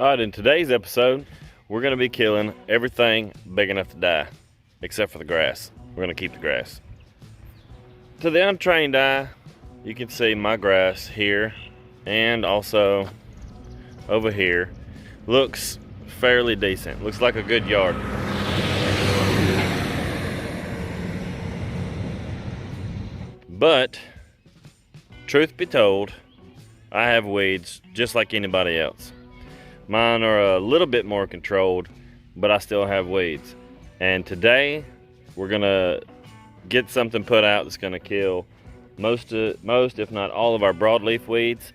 Alright, in today's episode, we're going to be killing everything big enough to die, except for the grass. We're going to keep the grass. To the untrained eye, you can see my grass here, and also over here. Looks fairly decent. Looks like a good yard. But, truth be told, I have weeds just like anybody else. Mine are a little bit more controlled, but I still have weeds. And today, we're gonna get something put out that's gonna kill most, if not all of our broadleaf weeds.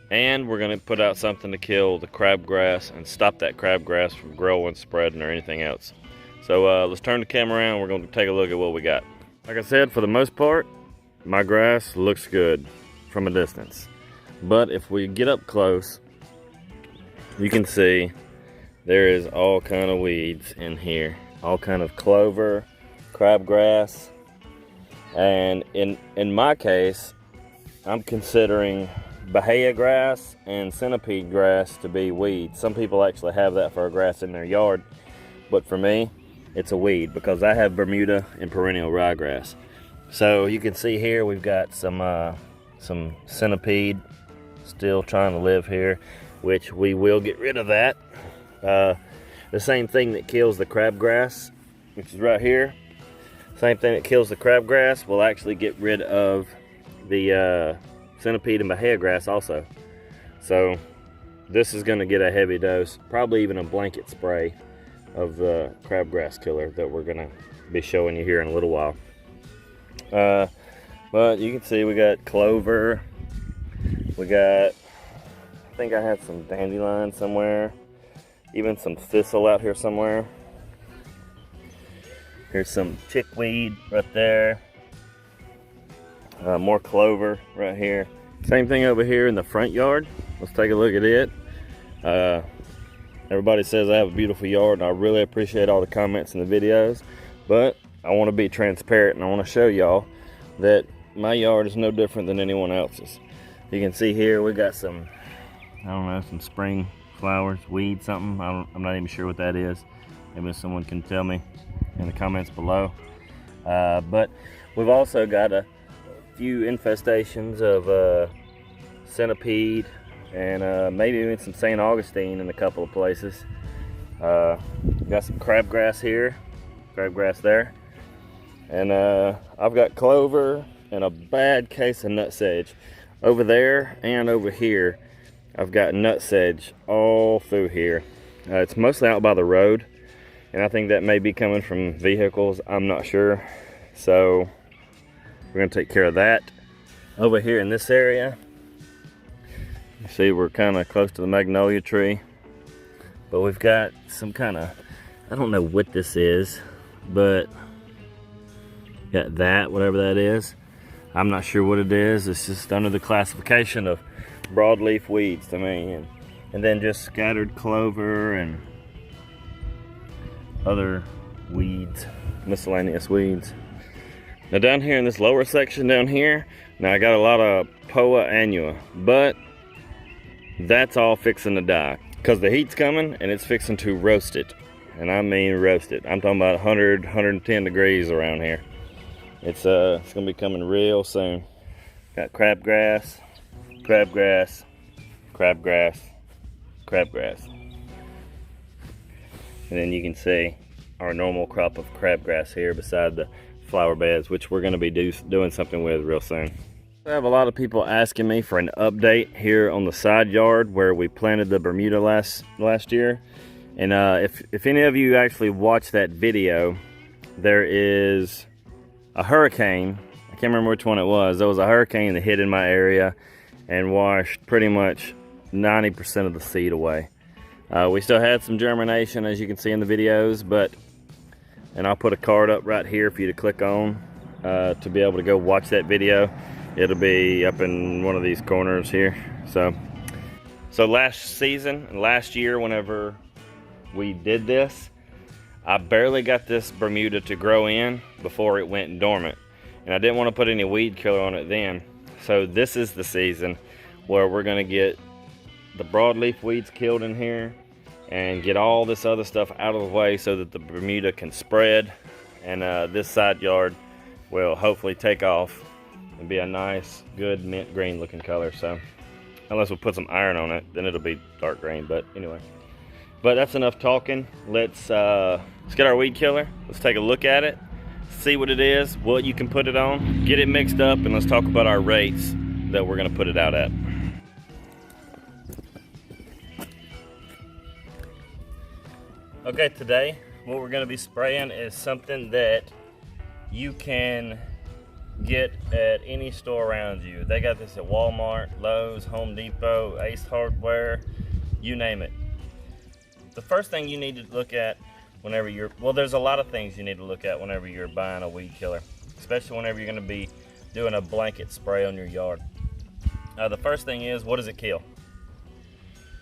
And we're gonna put out something to kill the crabgrass and stop that crabgrass from growing, spreading, or anything else. So let's turn the camera around. We're gonna take a look at what we got. Like I said, for the most part, my grass looks good from a distance. But if we get up close, you can see there is all kind of weeds in here. All kind of clover, crabgrass, and in my case, I'm considering bahia grass and centipede grass to be weeds. Some people actually have that for a grass in their yard, but for me, it's a weed because I have Bermuda and perennial ryegrass. So you can see here we've got some centipede still trying to live here, which we will get rid of that. The same thing that kills the crabgrass, which is right here, same thing that kills the crabgrass will actually get rid of the centipede and bahia grass also. So this is going to get a heavy dose, probably even a blanket spray of the crabgrass killer that we're going to be showing you here in a little while. But you can see we got clover, we got, I think I had some dandelion somewhere, even some thistle out here somewhere. Here's some chickweed right there. More clover right here. Same thing over here in the front yard. Let's take a look at it. Everybody says I have a beautiful yard, and I really appreciate all the comments and the videos, but I want to be transparent and I want to show y'all that my yard is no different than anyone else's. You can see here we got some, I don't know, some spring flowers, weed, something. I'm not even sure what that is. Maybe someone can tell me in the comments below. But we've also got a few infestations of centipede and maybe even some St. Augustine in a couple of places. Got some crabgrass here, crabgrass there. And I've got clover and a bad case of nutsedge. Over there and over here, I've got nutsedge all through here. It's mostly out by the road, and I think that may be coming from vehicles. I'm not sure. So we're gonna take care of that. Over here in this area, you see we're kind of close to the magnolia tree, but we've got some kind of, I don't know what this is, but got that, whatever that is. I'm not sure what it is. It's just under the classification of broadleaf weeds to me. And then just scattered clover and other weeds, miscellaneous weeds. Now down here in this lower section down here, now I got a lot of Poa annua, but that's all fixing to die because the heat's coming and it's fixing to roast it. And I mean roast it. I'm talking about 100, 110 degrees around here. It's gonna be coming real soon. Got crabgrass, crabgrass, crabgrass, crabgrass. And then you can see our normal crop of crabgrass here beside the flower beds, which we're gonna be doing something with real soon. I have a lot of people asking me for an update here on the side yard where we planted the Bermuda last year. And if any of you actually watched that video, there is a hurricane. I can't remember which one it was. There was a hurricane that hit in my area and washed pretty much 90% of the seed away. We still had some germination, as you can see in the videos, and I'll put a card up right here for you to click on to be able to go watch that video. It'll be up in one of these corners here. So last year, whenever we did this, I barely got this Bermuda to grow in before it went dormant. And I didn't want to put any weed killer on it then. So this is the season where we're going to get the broadleaf weeds killed in here and get all this other stuff out of the way so that the Bermuda can spread, and this side yard will hopefully take off and be a nice, good mint green looking color. So unless we put some iron on it, then it'll be dark green. But anyway, but that's enough talking. Let's get our weed killer. Let's take a look at it, see what it is, what you can put it on, get it mixed up, and let's talk about our rates that we're gonna put it out at. Okay, today what we're gonna be spraying is something that you can get at any store around you. They got this at Walmart, Lowe's, Home Depot, Ace Hardware, you name it. The first thing you need to look at whenever there's a lot of things you need to look at whenever you're buying a weed killer, especially whenever you're gonna be doing a blanket spray on your yard. The first thing is, what does it kill?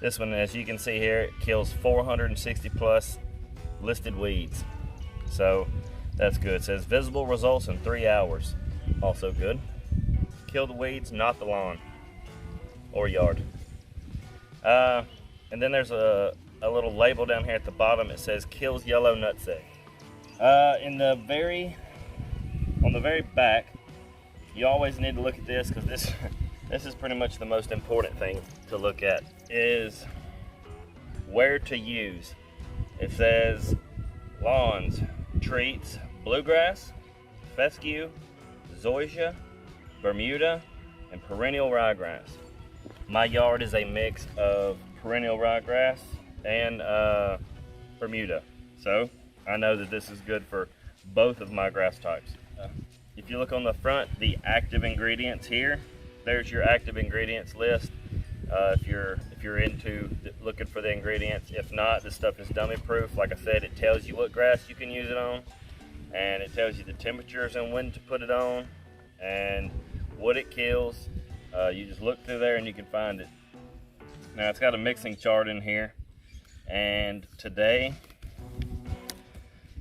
This one, as you can see here, it kills 460 plus listed weeds. So that's good. It says visible results in 3 hours. Also good. Kill the weeds, not the lawn or yard. And then there's a little label down here at the bottom. It says kills yellow nutsack. On the very back, you always need to look at this, because this is pretty much the most important thing to look at, is where to use. It says lawns treats bluegrass, fescue, zoysia, Bermuda, and perennial ryegrass. My yard is a mix of perennial ryegrass and Bermuda, so I know that this is good for both of my grass types. If you look on the front, the active ingredients here, there's your active ingredients list. If you're into looking for the ingredients. If not, this stuff is dummy proof. Like I said, it tells you what grass you can use it on, and it tells you the temperatures and when to put it on and what it kills. You just look through there and you can find it. Now it's got a mixing chart in here, and today,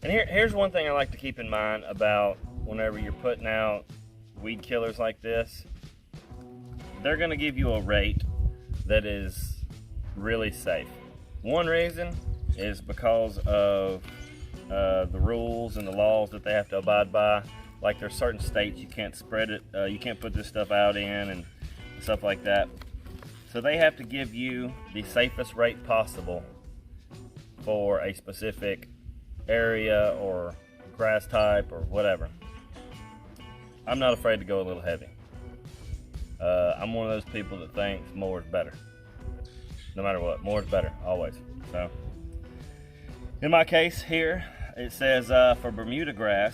and here's one thing I like to keep in mind about whenever you're putting out weed killers like this. They're going to give you a rate that is really safe. One reason is because of the rules and the laws that they have to abide by. Like, there's certain states you can't spread it, you can't put this stuff out in and stuff like that. So they have to give you the safest rate possible for a specific area or grass type or whatever. I'm not afraid to go a little heavy. I'm one of those people that thinks more is better. No matter what, more is better, always. So, in my case here, it says for Bermuda grass,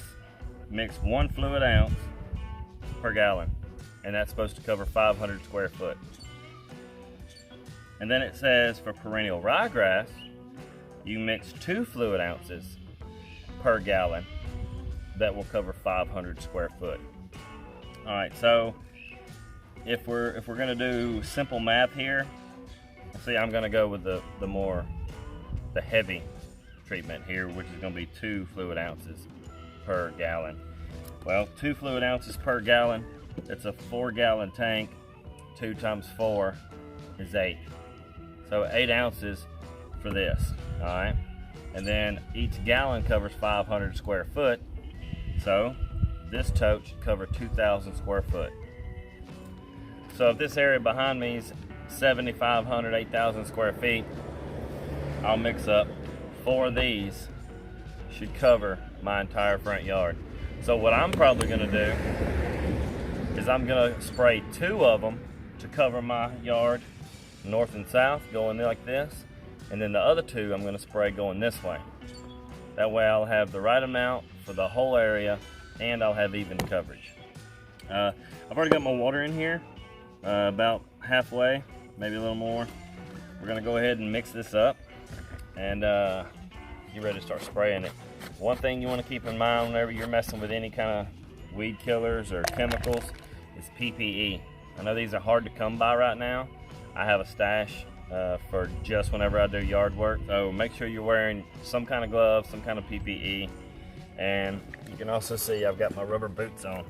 mix 1 fluid ounce per gallon, and that's supposed to cover 500 square foot. And then it says for perennial ryegrass, you mix 2 fluid ounces per gallon, that will cover 500 square foot. All right, so if we're gonna do simple math here, see, I'm gonna go with the heavy treatment here, which is gonna be 2 fluid ounces per gallon. Well, 2 fluid ounces per gallon, it's a 4-gallon tank. 2 times 4 is 8. So 8 ounces for this, all right? And then each gallon covers 500 square foot. So this tote should cover 2,000 square foot. So if this area behind me is 7,500, 8,000 square feet, I'll mix up 4 of these, should cover my entire front yard. So what I'm probably gonna do is I'm gonna spray 2 of them to cover my yard, north and south, going like this. And then the other 2 I'm gonna spray going this way. That way I'll have the right amount for the whole area, and I'll have even coverage. I've already got my water in here, about halfway, maybe a little more. We're gonna go ahead and mix this up and get ready to start spraying it. One thing you wanna keep in mind whenever you're messing with any kind of weed killers or chemicals is PPE. I know these are hard to come by right now. I have a stash for just whenever I do yard work. So make sure you're wearing some kind of gloves, some kind of PPE. And you can also see I've got my rubber boots on.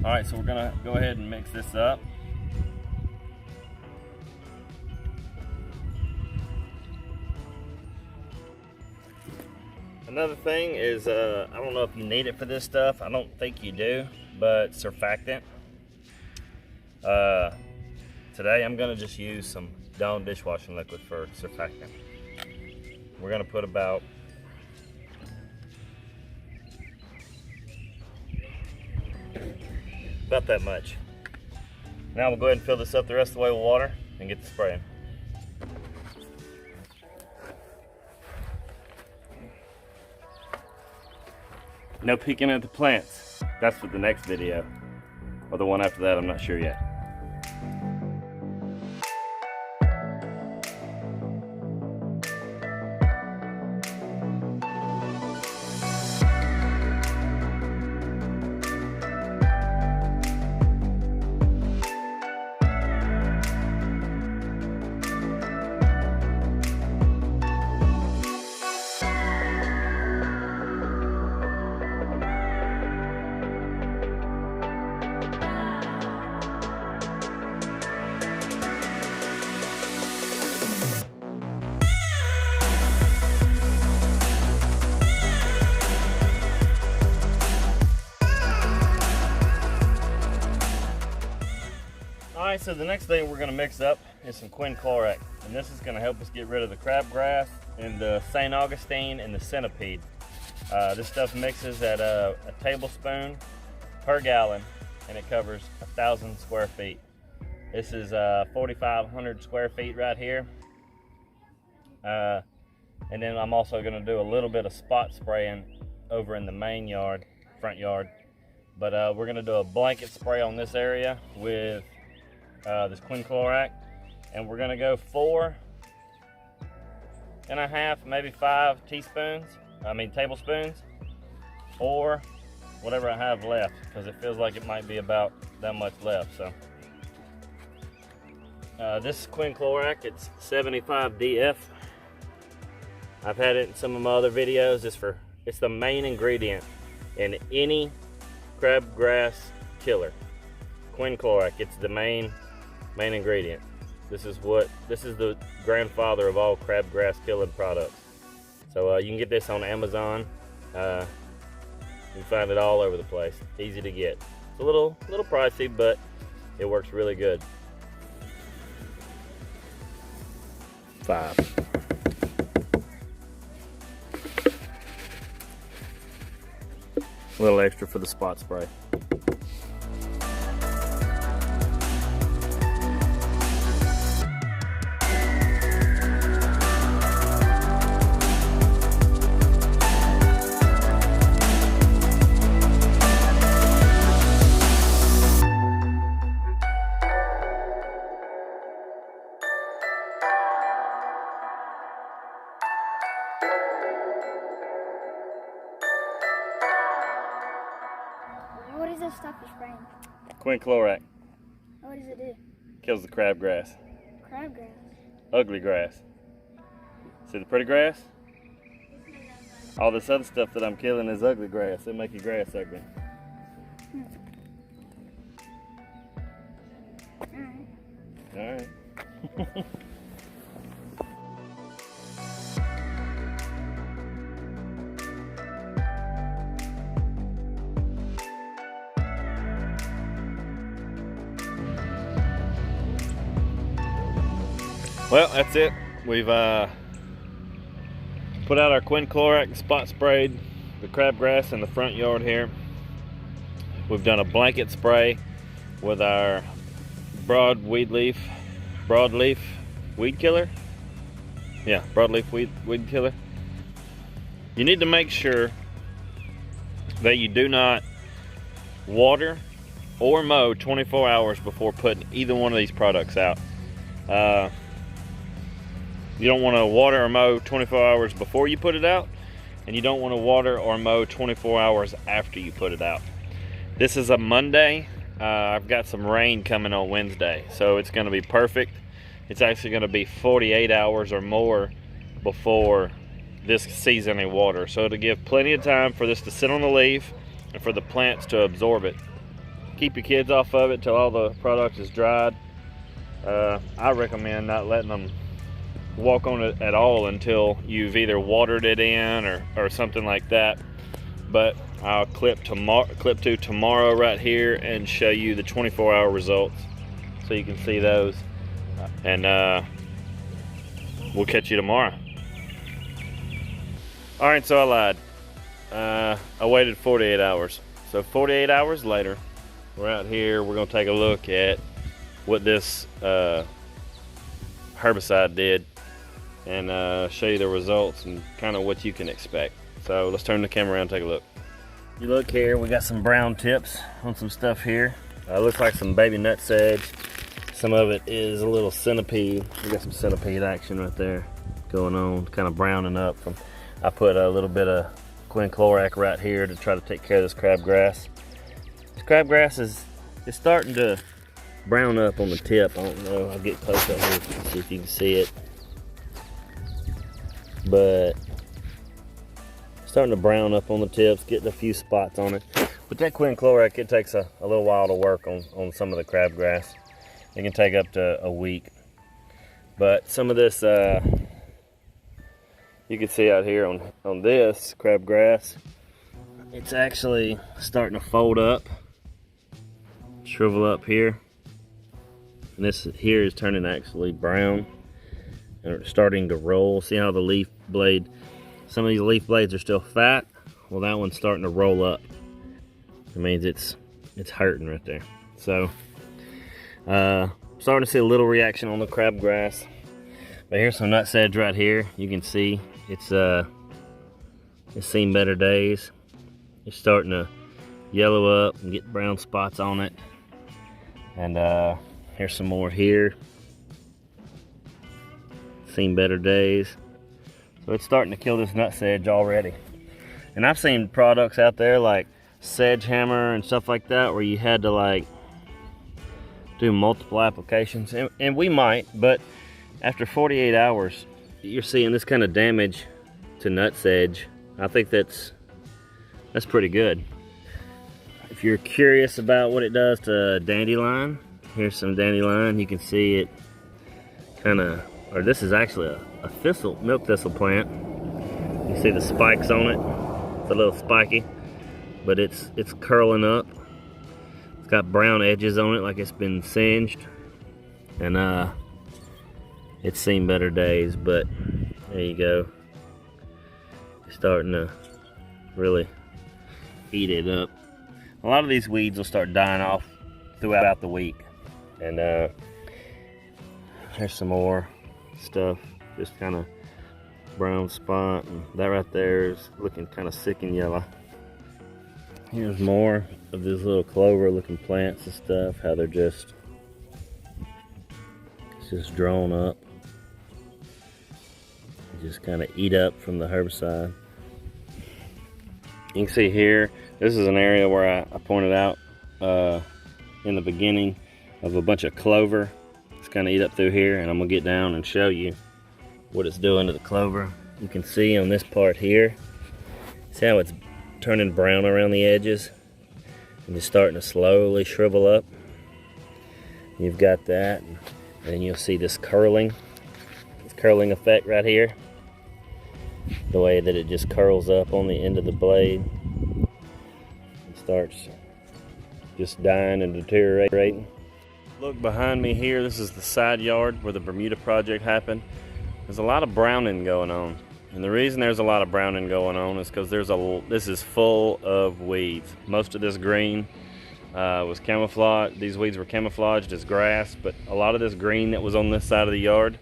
All right, so we're gonna go ahead and mix this up. Another thing is, I don't know if you need it for this stuff. I don't think you do, but surfactant. Today I'm gonna just use some Dawn dishwashing liquid for surfactant. We're gonna put about that much. Now we'll go ahead and fill this up the rest of the way with water and get to spraying. No peeking at the plants. That's for the next video. Or the one after that, I'm not sure yet. Alright, so the next thing we're going to mix up is some quinclorac, and this is going to help us get rid of the crabgrass and the St. Augustine and the centipede. This stuff mixes at a tablespoon per gallon, and it covers 1,000 square feet. This is 4,500 square feet right here. And then I'm also going to do a little bit of spot spraying over in the main yard, front yard. But we're going to do a blanket spray on this area with this quinclorac, and we're gonna go 4.5, maybe 5 tablespoons, or whatever I have left, because it feels like it might be about that much left. So this quinclorac, it's 75 DF. I've had it in some of my other videos. It's the main ingredient in any crabgrass killer. Quinclorac, it's the main ingredient. This is the grandfather of all crabgrass killing products. So you can get this on Amazon. You can find it all over the place. Easy to get. It's a little pricey, but it works really good. 5. A little extra for the spot spray. What is this stuff you're spraying? Quinclorac. What does it do? Kills the crabgrass. Crabgrass? Ugly grass. See the pretty grass? All this other stuff that I'm killing is ugly grass. It'll make your grass ugly. Alright. Well, that's it. We've put out our quinclorac and spot sprayed the crabgrass in the front yard here. We've done a blanket spray with our broadleaf weed killer. Yeah, broadleaf weed killer. You need to make sure that you do not water or mow 24 hours before putting either one of these products out. You don't want to water or mow 24 hours before you put it out, and you don't want to water or mow 24 hours after you put it out. This is a Monday. I've got some rain coming on Wednesday, so it's going to be perfect. It's actually going to be 48 hours or more before this sees any water, so it'll give plenty of time for this to sit on the leaf and for the plants to absorb it. Keep your kids off of it till all the product is dried. I recommend not letting them walk on it at all until you've either watered it in or something like that. But I'll clip to tomorrow right here and show you the 24-hour results so you can see those. And we'll catch you tomorrow. All right, so I lied. I waited 48 hours. So 48 hours later, we're out here. We're gonna take a look at what this herbicide did and show you the results and kind of what you can expect. So let's turn the camera around and take a look. You look here, we got some brown tips on some stuff here. Looks like some baby nut sedge. Some of it is a little centipede. We got some centipede action right there going on, kind of browning up. I put a little bit of quinclorac right here to try to take care of this crabgrass. This crabgrass is starting to brown up on the tip. I don't know, I'll get close up here, see if you can see it. But starting to brown up on the tips, getting a few spots on it. But that quinclorac, it takes a little while to work on some of the crabgrass. It can take up to a week. But some of this, you can see out here on this crabgrass, it's actually starting to fold up, shrivel up here. And this here is turning actually brown and starting to roll. See how the leaf blade, some of these leaf blades are still fat. Well, that one's starting to roll up. It means it's hurting right there. So, starting to see a little reaction on the crabgrass. But here's some nut sedge right here. You can see it's seen better days. It's starting to yellow up and get brown spots on it. And here's some more here. Seen better days. So it's starting to kill this nut sedge already. And I've seen products out there like Sedge Hammer and stuff like that where you had to like do multiple applications, and we might, but after 48 hours you're seeing this kind of damage to nut sedge. I think that's pretty good. If you're curious about what it does to dandelion, here's some dandelion. You can see it kind of, or this is actually a thistle, milk thistle plant. You see the spikes on it. It's a little spiky, but it's curling up. It's got brown edges on it like it's been singed. And it's seen better days, but there you go. It's starting to really eat it up. A lot of these weeds will start dying off throughout the week. And there's some more stuff, just kind of brown spot, and that right there is looking kind of sick and yellow. Here's more of these little clover looking plants and stuff, how they're just drawn up. They just kind of eat up from the herbicide. You can see here, this is an area where I pointed out in the beginning of a bunch of clover. It's kind of eat up through here, and I'm gonna get down and show you what it's doing to the clover. You can see on this part here, see how it's turning brown around the edges and just starting to slowly shrivel up. You've got that, and then you'll see this curling effect right here. The way that it just curls up on the end of the blade. It starts just dying and deteriorating. Look behind me here, this is the side yard where the Bermuda project happened. There's a lot of browning going on. And the reason there's a lot of browning going on is because this is full of weeds. Most of this green was camouflaged. These weeds were camouflaged as grass, but a lot of this green that was on this side of the yard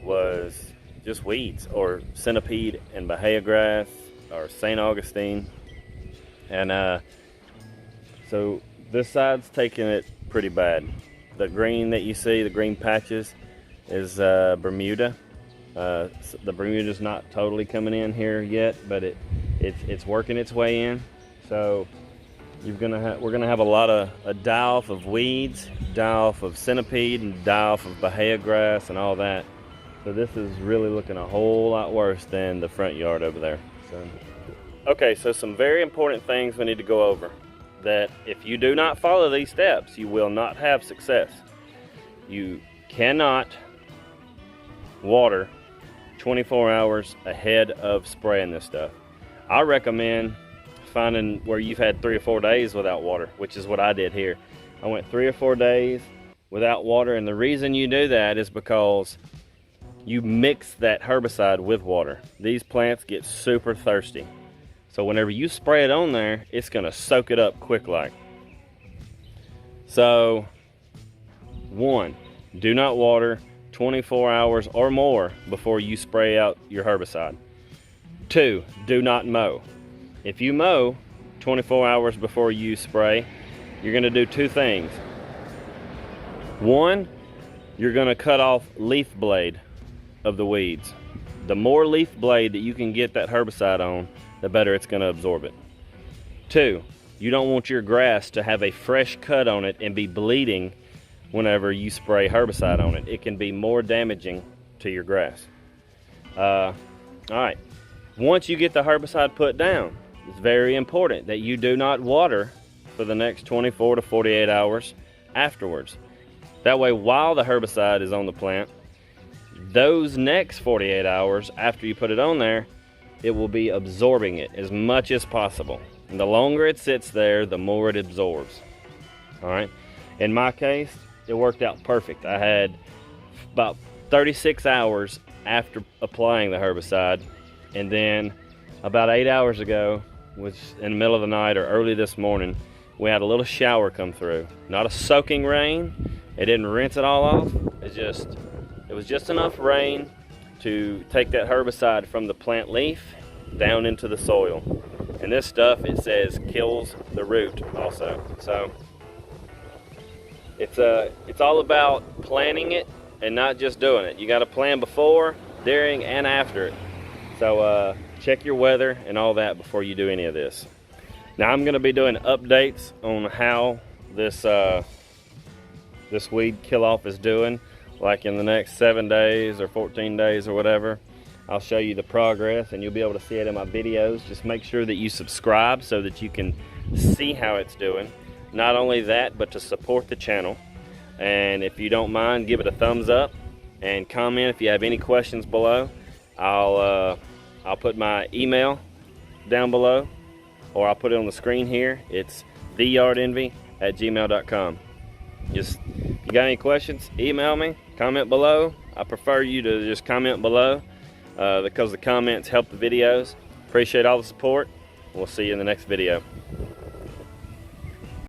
was just weeds, or centipede and bahia grass, or St. Augustine. And so this side's taking it pretty bad. The green that you see, the green patches, is Bermuda. The Bermuda's not totally coming in here yet, but it's working its way in. So we're gonna have a lot of a die-off of weeds, die-off of centipede, and die-off of bahia grass and all that. So this is really looking a whole lot worse than the front yard over there. Okay, so some very important things we need to go over. That if you do not follow these steps, you will not have success. You cannot water 24 hours ahead of spraying this stuff. I recommend finding where you've had 3 or 4 days without water, which is what I did here. I went 3 or 4 days without water, and the reason you do that is because you mix that herbicide with water. These plants get super thirsty. So whenever you spray it on there, it's gonna soak it up quick like. So, 1, do not water 24 hours or more before you spray out your herbicide. 2, do not mow. If you mow 24 hours before you spray, you're gonna do 2 things. 1, you're gonna cut off leaf blade of the weeds. The more leaf blade that you can get that herbicide on, the better it's gonna absorb it. 2, you don't want your grass to have a fresh cut on it and be bleeding whenever you spray herbicide on it. It can be more damaging to your grass. All right, once you get the herbicide put down, it's very important that you do not water for the next 24 to 48 hours afterwards. That way, while the herbicide is on the plant, those next 48 hours after you put it on there, it will be absorbing it as much as possible. And the longer it sits there, the more it absorbs. All right. In my case, it worked out perfect. I had about 36 hours after applying the herbicide, and then about 8 hours ago, which in the middle of the night or early this morning, we had a little shower come through. Not a soaking rain. It didn't rinse it all off. It was just enough rain to take that herbicide from the plant leaf down into the soil. And this stuff, it says, kills the root also. So it's all about planning it and not just doing it. You got to plan before, during, and after it. So check your weather and all that before you do any of this. Now I'm going to be doing updates on how this this weed kill off is doing, like in the next 7 days or 14 days or whatever. I'll show you the progress and you'll be able to see it in my videos. Just make sure that you subscribe so that you can see how it's doing. Not only that, but to support the channel. And if you don't mind, give it a thumbs up and comment if you have any questions below. I'll put my email down below, or I'll put it on the screen here. It's theyardenvy@gmail.com. Just, you got any questions, email me, comment below. I prefer you to just comment below because the comments help the videos. Appreciate all the support. We'll see you in the next video.